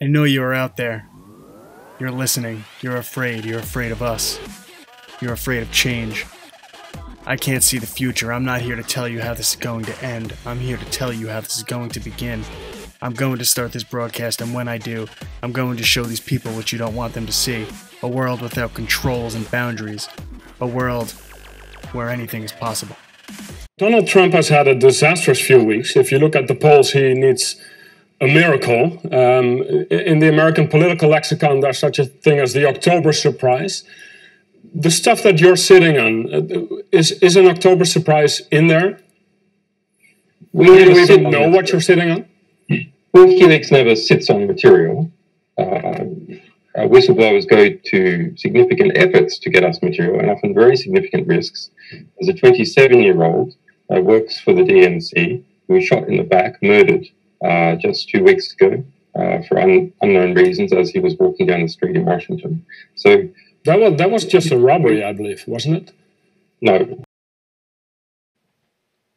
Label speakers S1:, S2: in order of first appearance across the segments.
S1: I know you are out there. You're listening. You're afraid. You're afraid of us. You're afraid of change. I can't see the future. I'm not here to tell you how this is going to end. I'm here to tell you how this is going to begin. I'm going to start this broadcast, and when I do, I'm going to show these people what you don't want them to see. A world without controls and boundaries. A world where anything is possible.
S2: Donald Trump has had a disastrous few weeks. If you look at the polls, he needs a miracle. In the American political lexicon, there's such a thing as the October surprise. The stuff that you're sitting on, is an October surprise in there? Do you even know what you're sitting on?
S3: WikiLeaks never sits on material. Whistleblowers go to significant efforts to get us material, and often very significant risks. As a 27-year-old works for the DNC, who was shot in the back, murdered just 2 weeks ago for unknown reasons as he was walking down the street in Washington. So
S2: that was just a robbery, I believe, wasn't it?
S3: No.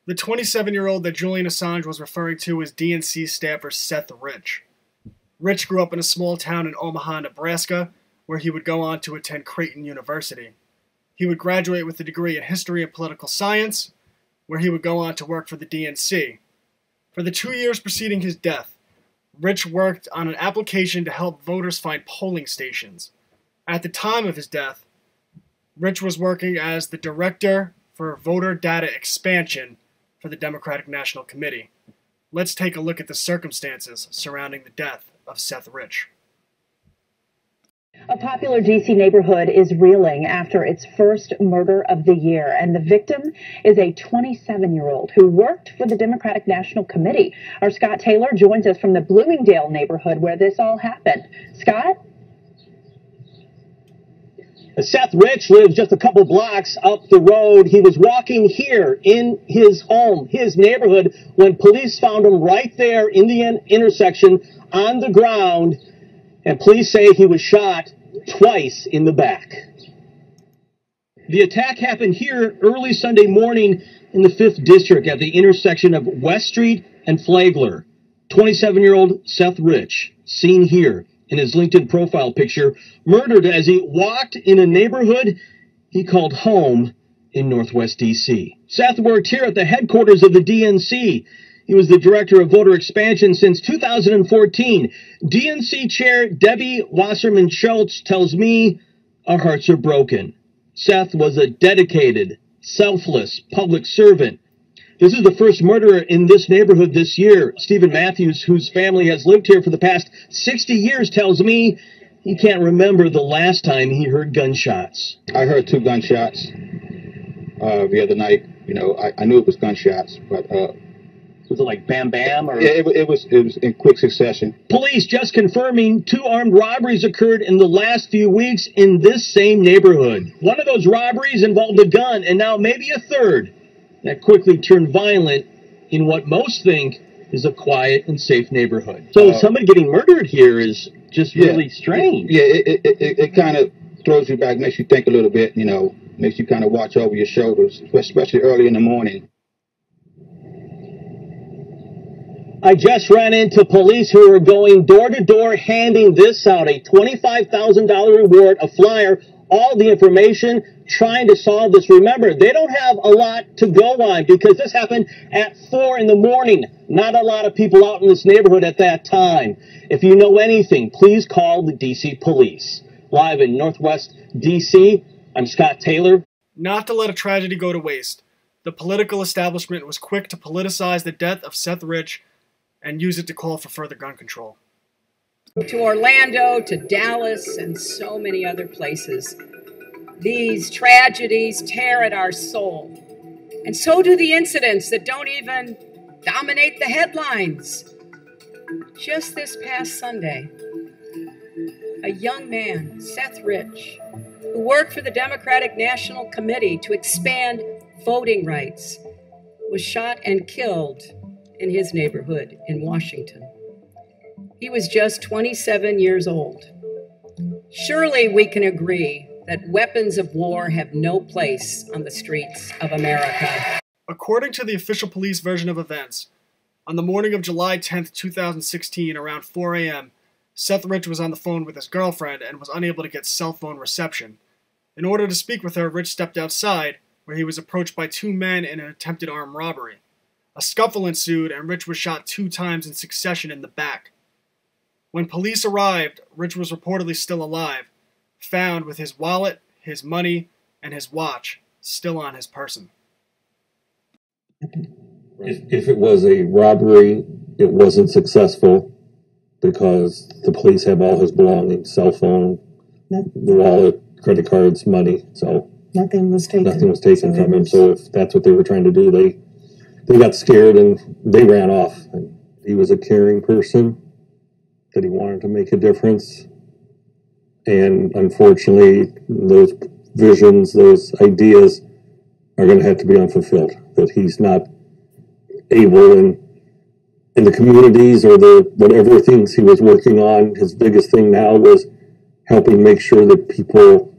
S1: The 27-year-old that Julian Assange was referring to is DNC staffer Seth Rich. Rich grew up in a small town in Omaha, Nebraska, where he would go on to attend Creighton University. He would graduate with a degree in history and political science, where he would go on to work for the DNC. For the 2 years preceding his death, Rich worked on an application to help voters find polling stations. At the time of his death, Rich was working as the director for voter data expansion for the Democratic National Committee. Let's take a look at the circumstances surrounding the death of Seth Rich.
S4: A popular D.C. neighborhood is reeling after its first murder of the year, and the victim is a 27-year-old who worked for the Democratic National Committee. Our Scott Taylor joins us from the Bloomingdale neighborhood where this all happened. Scott?
S5: Seth Rich lives just a couple blocks up the road. He was walking here in his home, his neighborhood, when police found him right there in the intersection on the ground, and police say he was shot twice in the back. The attack happened here early Sunday morning in the 5th District at the intersection of West Street and Flagler. 27-year-old Seth Rich, seen here in his LinkedIn profile picture, murdered as he walked in a neighborhood he called home in Northwest D.C. Seth worked here at the headquarters of the DNC. He was the director of voter expansion since 2014. DNC Chair Debbie Wasserman Schultz tells me our hearts are broken. Seth was a dedicated, selfless public servant. This is the first murder in this neighborhood this year. Stephen Matthews, whose family has lived here for the past 60 years, tells me he can't remember the last time he heard gunshots.
S6: I heard 2 gunshots the other night. You know, I knew it was gunshots, but
S5: was it like bam bam? Or?
S6: Yeah, it was in quick succession.
S5: Police just confirming 2 armed robberies occurred in the last few weeks in this same neighborhood. One of those robberies involved a gun, and now maybe a third that quickly turned violent in what most think is a quiet and safe neighborhood. So somebody getting murdered here is just really strange.
S6: Yeah, it kind of throws you back, makes you think a little bit, you know, makes you kind of watch over your shoulders, especially early in the morning.
S5: I just ran into police who were going door to door handing this out, a $25,000 reward, a flyer, all the information, trying to solve this. Remember, they don't have a lot to go on because this happened at 4 in the morning. Not a lot of people out in this neighborhood at that time. If you know anything, please call the D.C. police. Live in Northwest D.C., I'm Scott Taylor.
S1: Not to let a tragedy go to waste, the political establishment was quick to politicize the death of Seth Rich and use it to call for further gun control.
S7: To Orlando, to Dallas, and so many other places. These tragedies tear at our soul. And so do the incidents that don't even dominate the headlines. Just this past Sunday, a young man, Seth Rich, who worked for the Democratic National Committee to expand voting rights, was shot and killed in his neighborhood in Washington. He was just 27 years old. Surely we can agree that weapons of war have no place on the streets of America.
S1: According to the official police version of events, on the morning of July 10th, 2016, around 4 a.m., Seth Rich was on the phone with his girlfriend and was unable to get cell phone reception. In order to speak with her, Rich stepped outside, where he was approached by two men in an attempted armed robbery. A scuffle ensued, and Rich was shot 2 times in succession in the back. When police arrived, Rich was reportedly still alive, found with his wallet, his money, and his watch still on his person.
S8: If it was a robbery, it wasn't successful because the police have all his belongings, cell phone, the wallet, credit cards, money. So
S9: nothing was taken.
S8: Nothing was taken from him. So if that's what they were trying to do, they got scared and they ran off. And he was a caring person, that he wanted to make a difference. And unfortunately, those visions, those ideas are going to have to be unfulfilled. That he's not able in the communities or the whatever things he was working on. His biggest thing now was helping make sure that people,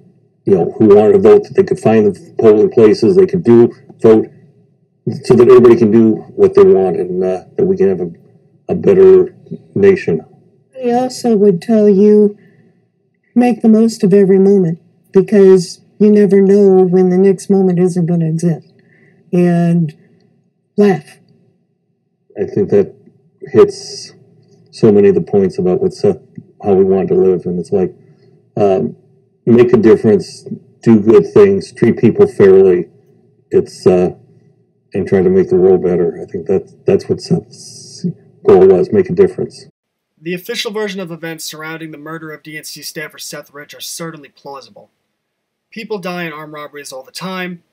S8: who wanted to vote, that they could find the polling places, they could vote, so that everybody can do what they want, and that we can have a better nation.
S9: He also would tell you, make the most of every moment, because you never know when the next moment isn't going to exist. And laugh.
S8: I think that hits so many of the points about what Seth, how we want to live. And it's like, make a difference, do good things, treat people fairly. And try to make the world better. I think that's what Seth's goal was, make a difference.
S1: The official version of events surrounding the murder of DNC staffer Seth Rich are certainly plausible. People die in armed robberies all the time,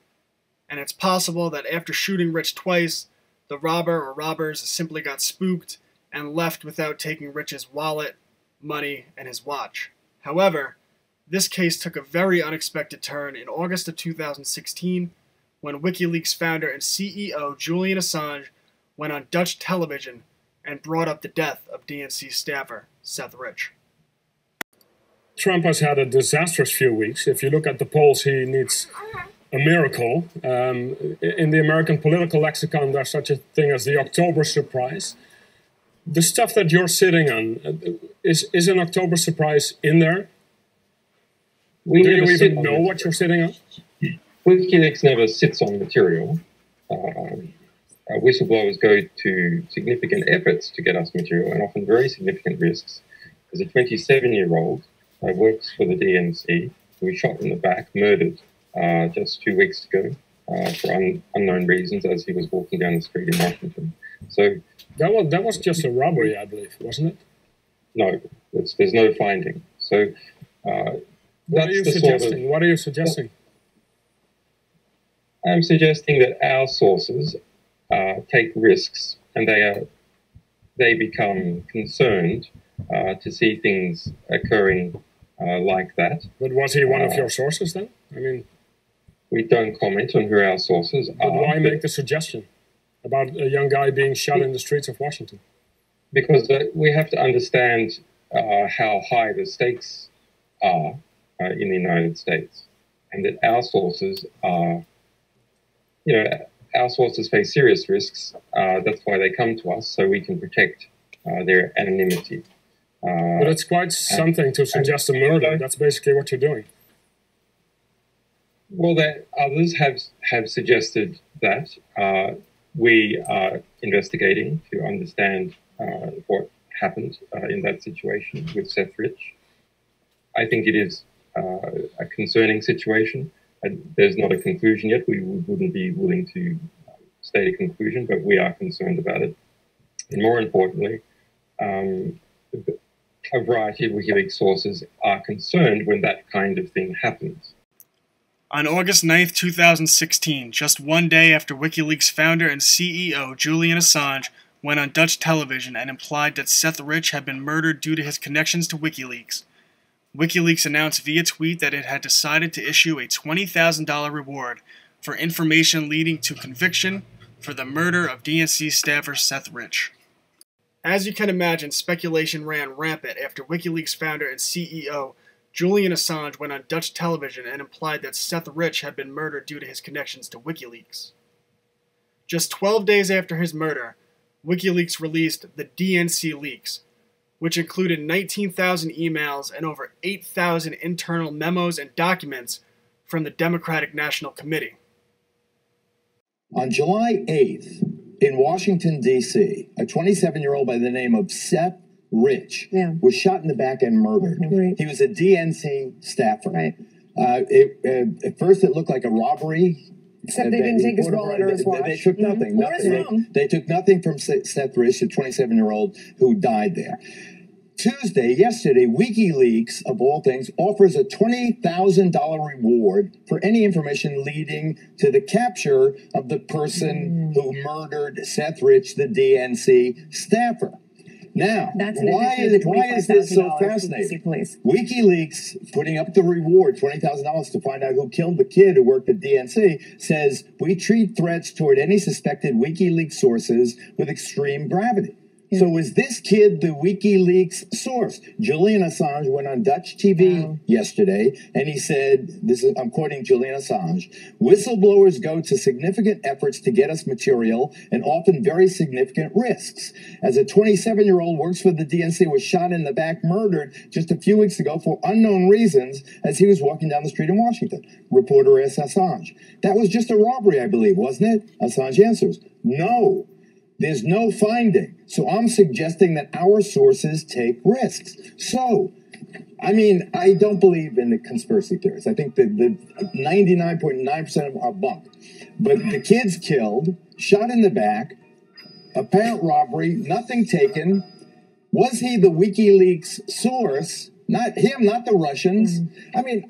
S1: and it's possible that after shooting Rich twice, the robber or robbers simply got spooked and left without taking Rich's wallet, money, and his watch. However, this case took a very unexpected turn in August of 2016 when WikiLeaks founder and CEO Julian Assange went on Dutch television and brought up the death of DNC staffer Seth Rich.
S2: Trump has had a disastrous few weeks. If you look at the polls, he needs a miracle. In the American political lexicon, there's such a thing as the October surprise. The stuff that you're sitting on, is an October surprise in there? Do you even know what you're sitting on?
S3: WikiLeaks never sits on material. Whistleblowers go to significant efforts to get us material, and often very significant risks. As a 27-year-old works for the DNC, who was shot in the back, murdered just 2 weeks ago for unknown reasons as he was walking down the street in Washington. So
S2: that was just a robbery, I believe, wasn't it?
S3: No, there's no finding. So
S2: what are you suggesting? What are you suggesting?
S3: I'm suggesting that our sources take risks, and they become concerned to see things occurring like that.
S2: But was he one of your sources then? I mean,
S3: we don't comment on who our sources are.
S2: Why make the suggestion about a young guy being shot in the streets of Washington?
S3: Because we have to understand how high the stakes are in the United States, and that our sources are, our sources face serious risks. That's why they come to us, so we can protect their anonymity.
S2: But it's quite something to suggest a murder. That's basically what you're doing.
S3: Well, others have suggested that. We are investigating to understand what happened in that situation with Seth Rich. I think it is a concerning situation. There's not a conclusion yet. We wouldn't be willing to state a conclusion, but we are concerned about it. And more importantly, a variety of WikiLeaks sources are concerned when that kind of thing happens.
S1: On August 9th, 2016, just one day after WikiLeaks founder and CEO Julian Assange went on Dutch television and implied that Seth Rich had been murdered due to his connections to WikiLeaks, WikiLeaks announced via tweet that it had decided to issue a $20,000 reward for information leading to conviction for the murder of DNC staffer Seth Rich. As you can imagine, speculation ran rampant after WikiLeaks founder and CEO Julian Assange went on Dutch television and implied that Seth Rich had been murdered due to his connections to WikiLeaks. Just 12 days after his murder, WikiLeaks released the DNC leaks, which included 19,000 emails and over 8,000 internal memos and documents from the Democratic National Committee.
S10: On July 8th, in Washington, D.C., a 27-year-old by the name of Seth Rich was shot in the back and murdered.
S9: Right.
S10: He was a DNC staffer.
S9: Right.
S10: At first, it looked like a robbery.
S9: Except they didn't take his wallet or his watch.
S10: They took nothing.
S9: Or his phone.
S10: They took nothing from Seth Rich, the 27-year-old who died there. Yesterday, WikiLeaks, of all things, offers a $20,000 reward for any information leading to the capture of the person who murdered Seth Rich, the DNC staffer. Now, why is this so fascinating? WikiLeaks putting up the reward, $20,000 to find out who killed the kid who worked at DNC, says we treat threats toward any suspected WikiLeaks sources with extreme gravity. So is this kid the WikiLeaks source? Julian Assange went on Dutch TV yesterday, and he said, I'm quoting Julian Assange, whistleblowers go to significant efforts to get us material and often very significant risks. As a 27-year-old works for the DNC was shot in the back, murdered just a few weeks ago for unknown reasons as he was walking down the street in Washington. Reporter asked Assange. That was just a robbery, I believe, wasn't it? Assange answers, no. There's no finding. So I'm suggesting that our sources take risks. So, I mean, I don't believe in the conspiracy theories. I think that the 99.9% of them are bunk. But the kid's killed, shot in the back, apparent robbery, nothing taken. Was he the WikiLeaks source? Not him, not the Russians. I mean,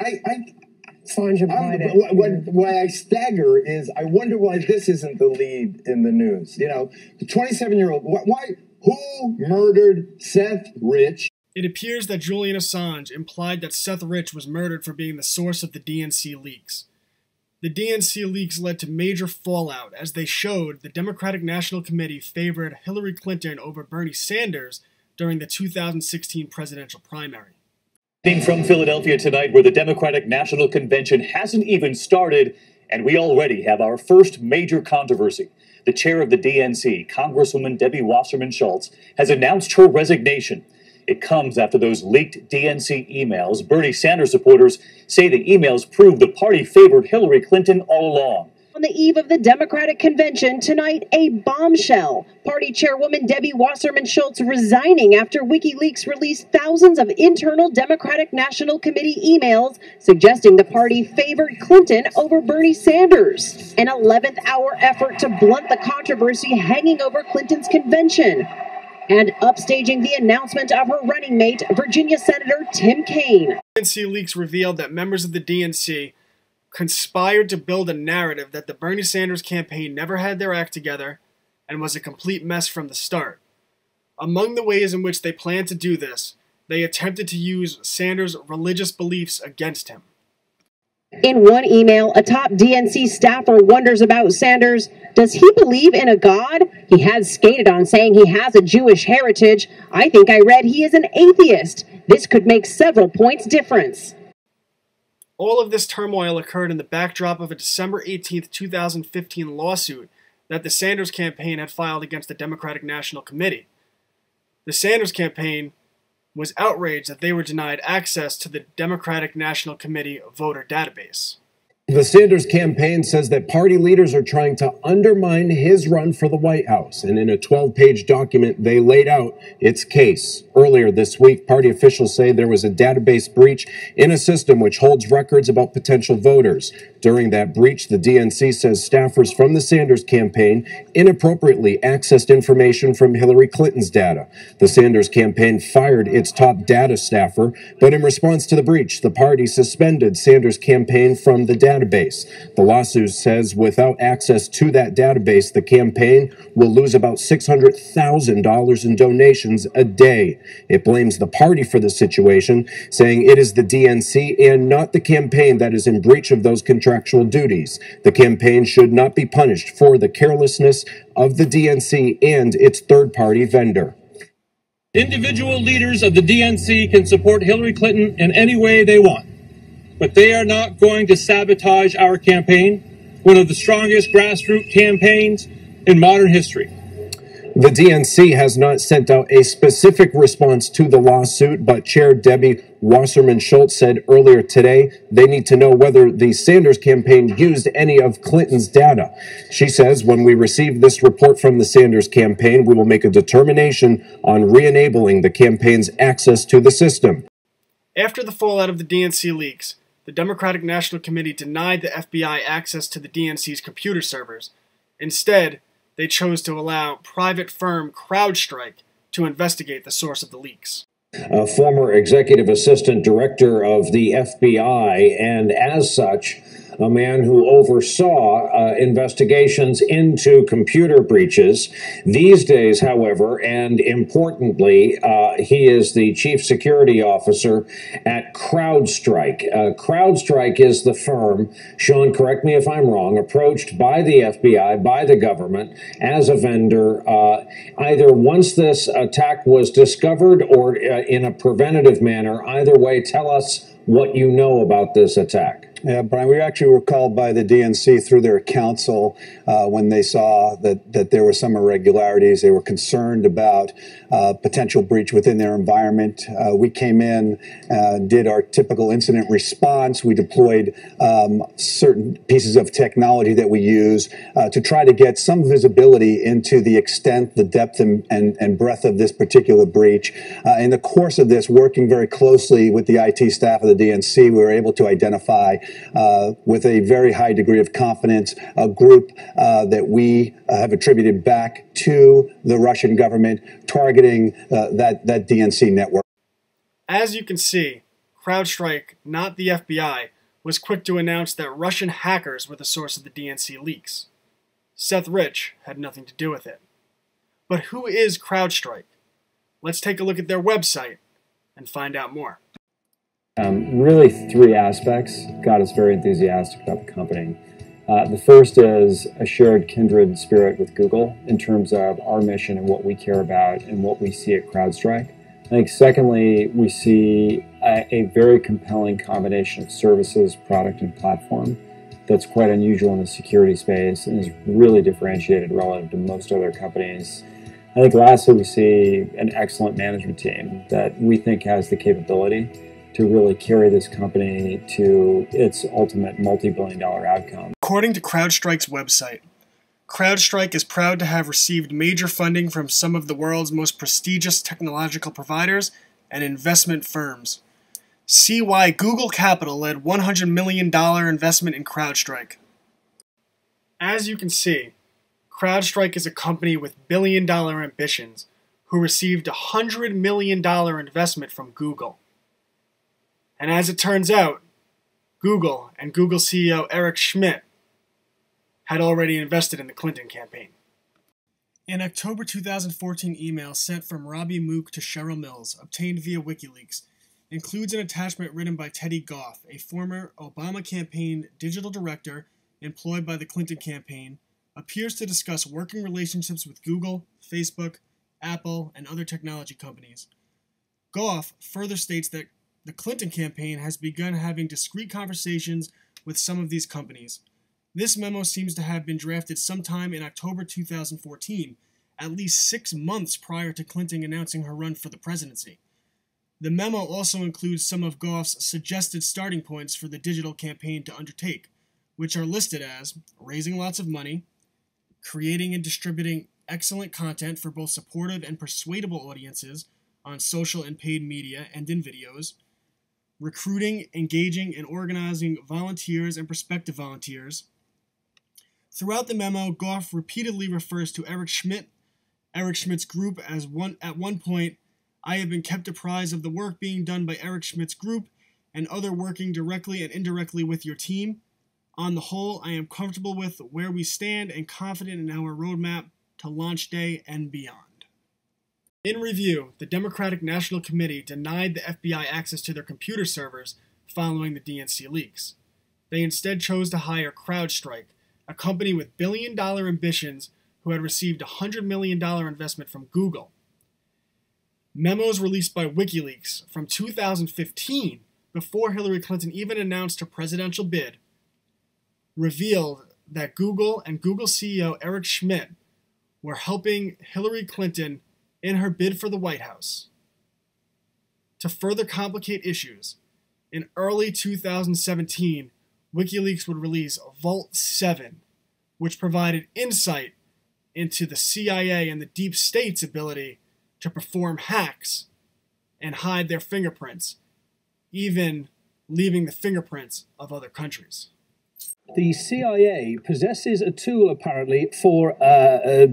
S10: why I stagger is I wonder why this isn't the lead in the news. You know, the 27-year-old, who murdered Seth Rich?
S1: It appears that Julian Assange implied that Seth Rich was murdered for being the source of the DNC leaks. The DNC leaks led to major fallout as they showed the Democratic National Committee favored Hillary Clinton over Bernie Sanders during the 2016 presidential primary.
S11: From Philadelphia tonight, where the Democratic National Convention hasn't even started, and we already have our first major controversy. The chair of the DNC, Congresswoman Debbie Wasserman Schultz, has announced her resignation. It comes after those leaked DNC emails. Bernie Sanders supporters say the emails prove the party favored Hillary Clinton all along.
S12: On the eve of the Democratic Convention, tonight a bombshell. Party chairwoman Debbie Wasserman Schultz resigning after WikiLeaks released thousands of internal Democratic National Committee emails suggesting the party favored Clinton over Bernie Sanders. An 11th hour effort to blunt the controversy hanging over Clinton's convention. And upstaging the announcement of her running mate, Virginia Senator Tim Kaine.
S1: DNC leaks revealed that members of the DNC conspired to build a narrative that the Bernie Sanders campaign never had their act together and was a complete mess from the start. Among the ways in which they planned to do this, they attempted to use Sanders' religious beliefs against him.
S12: In one email, a top DNC staffer wonders about Sanders. Does he believe in a God? He has skated on saying he has a Jewish heritage. I think I read he is an atheist. This could make several points difference.
S1: All of this turmoil occurred in the backdrop of a December 18, 2015 lawsuit that the Sanders campaign had filed against the Democratic National Committee. The Sanders campaign was outraged that they were denied access to the Democratic National Committee voter database.
S13: The Sanders campaign says that party leaders are trying to undermine his run for the White House, and in a 12-page document, they laid out its case. Earlier this week, party officials say there was a database breach in a system which holds records about potential voters. During that breach, the DNC says staffers from the Sanders campaign inappropriately accessed information from Hillary Clinton's data. The Sanders campaign fired its top data staffer, but in response to the breach, the party suspended Sanders' campaign from the database. The lawsuit says without access to that database, the campaign will lose about $600,000 in donations a day. It blames the party for the situation, saying it is the DNC and not the campaign that is in breach of those contractual duties. The campaign should not be punished for the carelessness of the DNC and its third-party vendor.
S14: Individual leaders of the DNC can support Hillary Clinton in any way they want, but they are not going to sabotage our campaign, one of the strongest grassroots campaigns in modern history.
S13: The DNC has not sent out a specific response to the lawsuit, but Chair Debbie Wasserman Schultz said earlier today they need to know whether the Sanders campaign used any of Clinton's data. She says when we receive this report from the Sanders campaign, we will make a determination on re-enabling the campaign's access to the system.
S1: After the fallout of the DNC leaks, the Democratic National Committee denied the FBI access to the DNC's computer servers. Instead, they chose to allow private firm CrowdStrike to investigate the source of the leaks.
S15: A former executive assistant director of the FBI, and as such, a man who oversaw investigations into computer breaches. These days, however, and importantly, he is the chief security officer at CrowdStrike. CrowdStrike is the firm, Sean, correct me if I'm wrong, approached by the FBI, by the government, as a vendor, either once this attack was discovered or in a preventative manner. Either way, tell us what you know about this attack.
S16: Yeah, Brian, we actually were called by the DNC through their counsel when they saw that there were some irregularities. They were concerned about potential breach within their environment. We came in, did our typical incident response. We deployed certain pieces of technology that we use to try to get some visibility into the extent, the depth, and breadth of this particular breach. In the course of this, working very closely with the IT staff of the DNC, we were able to identify with a very high degree of confidence, a group that we have attributed back to the Russian government targeting that DNC network.
S1: As you can see, CrowdStrike, not the FBI, was quick to announce that Russian hackers were the source of the DNC leaks. Seth Rich had nothing to do with it. But who is CrowdStrike? Let's take a look at their website and find out more.
S17: Really three aspects got us very enthusiastic about the company. The first is a shared kindred spirit with Google in terms of our mission and what we care about and what we see at CrowdStrike. I think secondly, we see a very compelling combination of services, product, and platform that's quite unusual in the security space and is really differentiated relative to most other companies. I think lastly, we see an excellent management team that we think has the capability to really carry this company to its ultimate multi-billion-dollar outcome.
S1: According to CrowdStrike's website, CrowdStrike is proud to have received major funding from some of the world's most prestigious technological providers and investment firms. See why Google Capital led $100 million investment in CrowdStrike. As you can see, CrowdStrike is a company with billion-dollar ambitions who received a $100 million investment from Google. And as it turns out, Google and Google CEO Eric Schmidt had already invested in the Clinton campaign. An October 2014 email sent from Robbie Mook to Cheryl Mills, obtained via WikiLeaks, includes an attachment written by Teddy Goff, a former Obama campaign digital director employed by the Clinton campaign, appears to discuss working relationships with Google, Facebook, Apple, and other technology companies. Goff further states that the Clinton campaign has begun having discreet conversations with some of these companies. This memo seems to have been drafted sometime in October 2014, at least 6 months prior to Clinton announcing her run for the presidency. The memo also includes some of Goff's suggested starting points for the digital campaign to undertake, which are listed as raising lots of money, creating and distributing excellent content for both supportive and persuadable audiences on social and paid media and in videos, recruiting, engaging, and organizing volunteers and prospective volunteers. Throughout the memo, Goff repeatedly refers to Eric Schmidt's group as at one point, I have been kept apprised of the work being done by Eric Schmidt's group and other working directly and indirectly with your team. On the whole, I am comfortable with where we stand and confident in our roadmap to launch day and beyond. In review, the Democratic National Committee denied the FBI access to their computer servers following the DNC leaks. They instead chose to hire CrowdStrike, a company with billion-dollar ambitions who had received a $100 million investment from Google. Memos released by WikiLeaks from 2015, before Hillary Clinton even announced her presidential bid, revealed that Google and Google CEO Eric Schmidt were helping Hillary Clinton in her bid for the White House. To further complicate issues, in early 2017, WikiLeaks would release Vault 7, which provided insight into the CIA and the deep state's ability to perform hacks and hide their fingerprints, even leaving the fingerprints of other countries.
S18: The CIA possesses a tool, apparently, for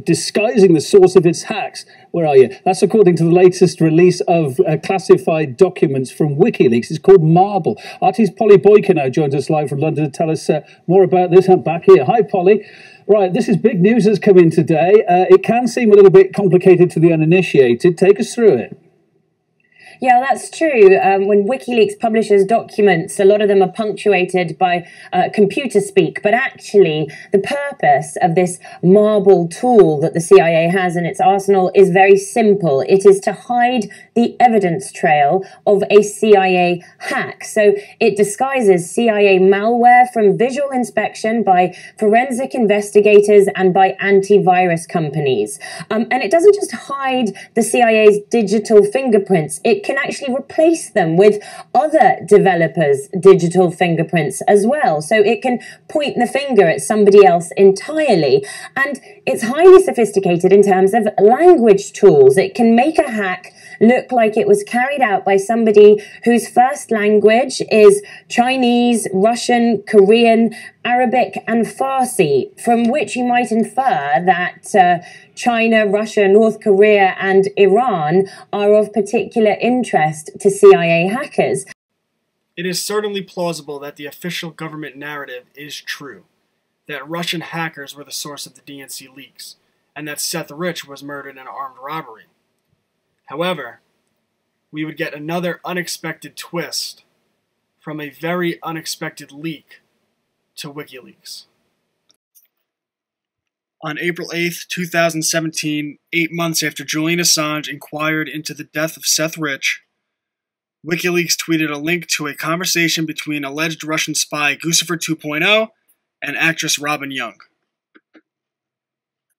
S18: disguising the source of its hacks. Where are you? That's according to the latest release of classified documents from WikiLeaks. It's called Marble. Artist Polly Boykin now joins us live from London to tell us more about this. I'm back here. Hi, Polly. Right, this is big news that's come in today. It can seem a little bit complicated to the uninitiated. Take us through it.
S19: Yeah, that's true. When WikiLeaks publishes documents, a lot of them are punctuated by computer speak. But actually, the purpose of this Marble tool that the CIA has in its arsenal is very simple. It is to hide the evidence trail of a CIA hack. So it disguises CIA malware from visual inspection by forensic investigators and by antivirus companies. And it doesn't just hide the CIA's digital fingerprints. It can actually replace them with other developers' digital fingerprints as well. So it can point the finger at somebody else entirely. And it's highly sophisticated in terms of language tools. It can make a hack look like it was carried out by somebody whose first language is Chinese, Russian, Korean, Arabic, and Farsi, from which you might infer that China, Russia, North Korea, and Iran are of particular interest to CIA hackers.
S1: It is certainly plausible that the official government narrative is true, that Russian hackers were the source of the DNC leaks, and that Seth Rich was murdered in an armed robbery. However, we would get another unexpected twist from a very unexpected leak to WikiLeaks. On April 8th, 2017, 8 months after Julian Assange inquired into the death of Seth Rich, WikiLeaks tweeted a link to a conversation between alleged Russian spy Guccifer 2.0 and actress Robin Young.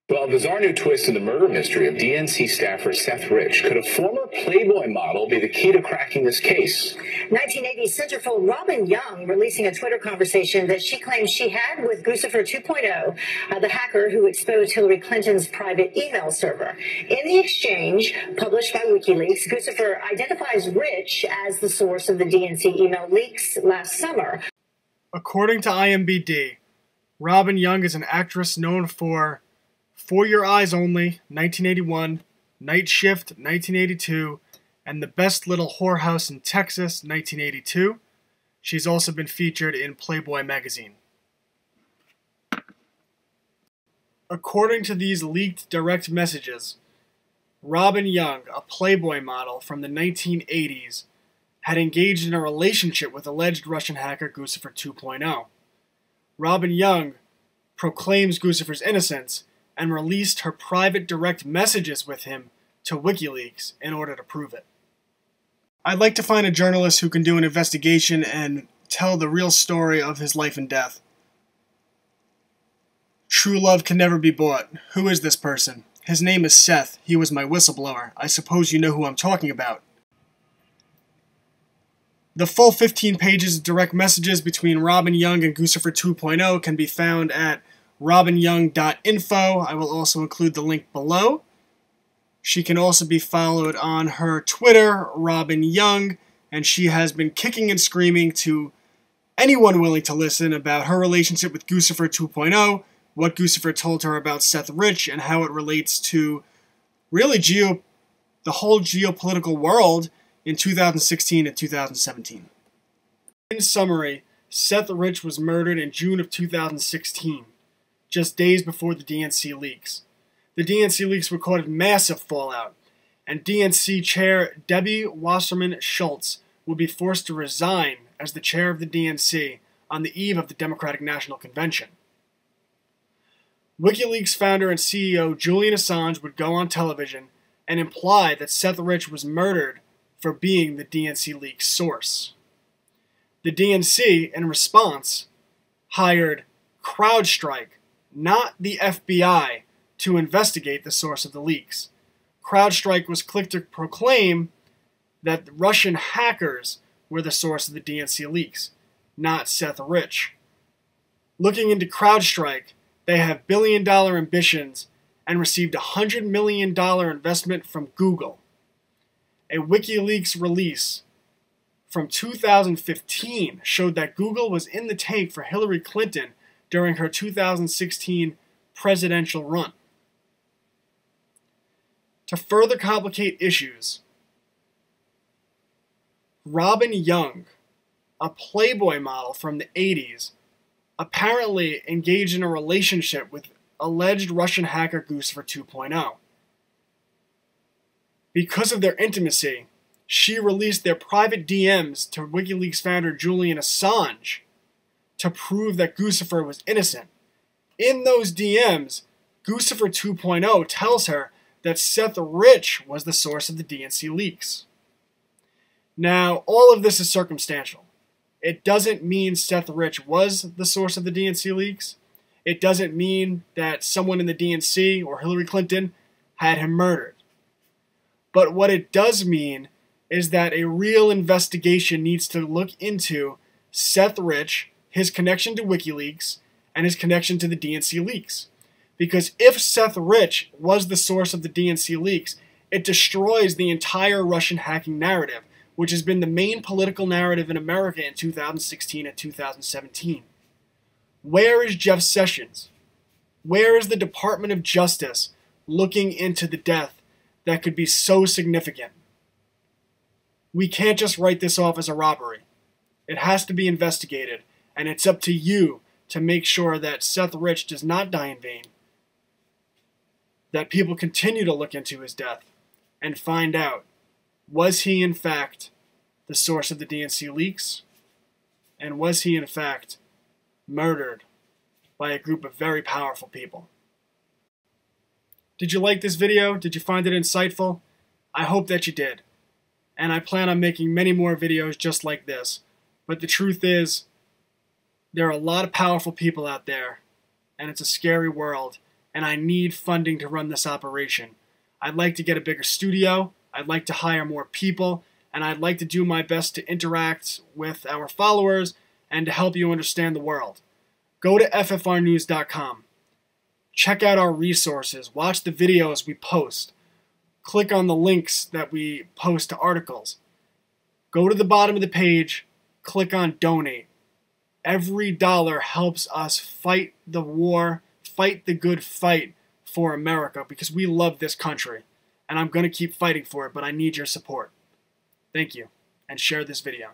S20: Well, a bizarre new twist in the murder mystery of DNC staffer Seth Rich. Could a former Playboy model be the key to cracking this case?
S21: 1980s centerfold Robin Young releasing a Twitter conversation that she claims she had with Guccifer 2.0, the hacker who exposed Hillary Clinton's private email server. In the exchange, published by WikiLeaks, Guccifer identifies Rich as the source of the DNC email leaks last summer.
S1: According to IMDb, Robin Young is an actress known for For Your Eyes Only, 1981, Night Shift, 1982, and The Best Little Whorehouse in Texas, 1982. She's also been featured in Playboy magazine. According to these leaked direct messages, Robin Young, a Playboy model from the 1980s, had engaged in a relationship with alleged Russian hacker Guccifer 2.0. Robin Young proclaims Guccifer's innocence and released her private direct messages with him to WikiLeaks in order to prove it. I'd like to find a journalist who can do an investigation and tell the real story of his life and death. True love can never be bought. Who is this person? His name is Seth. He was my whistleblower. I suppose you know who I'm talking about. The full 15 pages of direct messages between Robin Young and Guccifer 2.0 can be found at robinyoung.info. I will also include the link below. She can also be followed on her Twitter, Robin Young, and she has been kicking and screaming to anyone willing to listen about her relationship with Guccifer 2.0, what Guccifer told her about Seth Rich, and how it relates to really the whole geopolitical world in 2016 and 2017. In summary, Seth Rich was murdered in June of 2016. Just days before the DNC leaks. The DNC leaks recorded massive fallout, and DNC Chair Debbie Wasserman Schultz would be forced to resign as the chair of the DNC on the eve of the Democratic National Convention. WikiLeaks founder and CEO Julian Assange would go on television and imply that Seth Rich was murdered for being the DNC leak source. The DNC, in response, hired CrowdStrike, not the FBI, to investigate the source of the leaks. CrowdStrike was quick to proclaim that Russian hackers were the source of the DNC leaks, not Seth Rich. Looking into CrowdStrike, they have billion-dollar ambitions and received a $100 million investment from Google. A WikiLeaks release from 2015 showed that Google was in the tank for Hillary Clinton during her 2016 presidential run. To further complicate issues, Robin Young, a Playboy model from the 80s, apparently engaged in a relationship with alleged Russian hacker Guccifer 2.0. Because of their intimacy, she released their private DMs to WikiLeaks founder Julian Assange to prove that Guccifer was innocent. In those DMs, Guccifer 2.0 tells her that Seth Rich was the source of the DNC leaks. Now, all of this is circumstantial. It doesn't mean Seth Rich was the source of the DNC leaks. It doesn't mean that someone in the DNC or Hillary Clinton had him murdered. But what it does mean is that a real investigation needs to look into Seth Rich, his connection to WikiLeaks, and his connection to the DNC leaks. Because if Seth Rich was the source of the DNC leaks, it destroys the entire Russian hacking narrative, which has been the main political narrative in America in 2016 and 2017. Where is Jeff Sessions? Where is the Department of Justice looking into the death that could be so significant? We can't just write this off as a robbery. It has to be investigated, and it's up to you to make sure that Seth Rich does not die in vain, that people continue to look into his death and find out, was he in fact the source of the DNC leaks? And was he in fact murdered by a group of very powerful people? Did you like this video? Did you find it insightful? I hope that you did. And I plan on making many more videos just like this. But the truth is, there are a lot of powerful people out there, and it's a scary world, and I need funding to run this operation. I'd like to get a bigger studio, I'd like to hire more people, and I'd like to do my best to interact with our followers and to help you understand the world. Go to FFRnews.com. Check out our resources. Watch the videos we post. Click on the links that we post to articles. Go to the bottom of the page. Click on Donate. Every dollar helps us fight the war, fight the good fight for America, because we love this country. And I'm going to keep fighting for it, but I need your support. Thank you, and share this video.